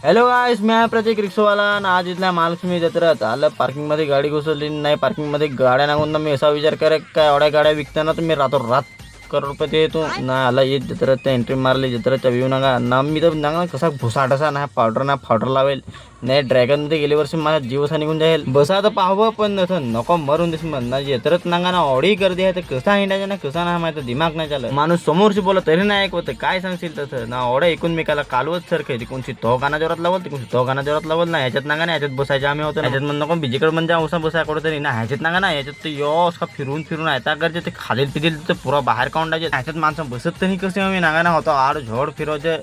Hello गाईस, मी आहे प्रतीक रिक्षावाला आणि आज इथल्या महालक्ष्मी जत्रेत आलं. पार्किंगमध्ये गाडी घुसवली नाही, पार्किंगमध्ये गाड्या नागून मी असा विचार करे काय एवढ्या गाड्या विकताना तुम्ही रातोरात करोडपती येतो ना. आला येत जत्रेत एंट्री मारली जत्रेच्या व्ह्यू नका ना. मी तर नागा कसा भुसाटसा ना पावडर ना फावडर लावेल नाही. ड्रॅगनमध्ये गेले वर्षी माझा जीवसा निघून जाईल. बसा तर पाहावं पण नसं नको मरून दिस ना. जत्रेत नागा ना ऑडी गर्दी आहे तर कसा हिंडायचा ना कसा ना माहिती दिमाग नाही चालत. माणूस समोरशी बोलत तरी नाही ऐकवत. काय सांगशील तसं ना. ऑडा ऐकून मी काला कालवत सर काही कोणची तो गाणा जोरात लावल कोणची तो गाणा जोरात लावल ना. ह्याच्यात नागा ना ह्याच्यात बसायचे आम्ही होतो. ह्याच्यात म्हणून नको बीजेकडे म्हणजे औसा बसाय कडे तरी ना. ह्याच्यात नागा ना ह्याच्यात यस का फिरून फिरून आहे गरजे ते खालील पितील तर पुरा बाहेर काढायचे. ह्याच्यात माणसं बसत तरी कसे मी नागा ना होतो. आड झोड फिरवायचे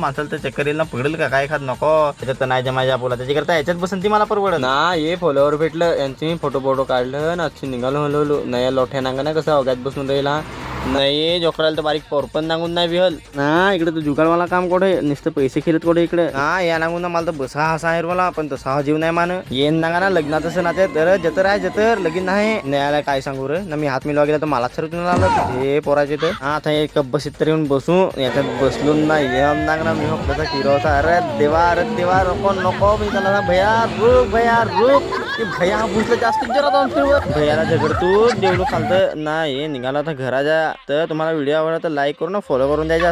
माणसाला तर चक्कर येईल ना पडेल का काय खात नको. त्याच्यात तर नाही जमायच्या बोला त्याची करता ह्याच्यात बसून ती मला परवडत ना. हे फॉलोवर भेटलं यांची फोटो काढलं ना. अच्छी निघालो हलवलो नया लोठ्या नांगा ना कसा अवघ्यात बसून राहिला नाही. जोकराला तर बारीक पोर पण नांगून नाही बिहल ना. इकडे तर जुगाडवाला काम कोठे नुसतं पैसे खेळत कोठे इकडे हा. या नांगून ना मला तर बसा हसा आहे मला पण तसा हा जीव नाही मान येन नांगा ना. लग्नात असं नाते तर जतर आहे जतर लगीन नाही न्यायाला काय सांगू रे ना. मी हात मिळवा गेला तर मला सरकून आलं हे पोराचे तर हा. आता एक बसीत तर येऊन बसू याच्यात बसलून नाही येम नांगना. मी हो कसा किरोसा अरे देवा नको नको. मी त्याला भैया रूप की भैया बुसलं जास्त जरा जाऊन फिरवत भैयाला झगडतू देवलो खालतं ना. हे निघाला आता घराच्या तर तुम्हाला व्हिडिओ आवडला तर लाईक करून फॉलो करून द्यायचा.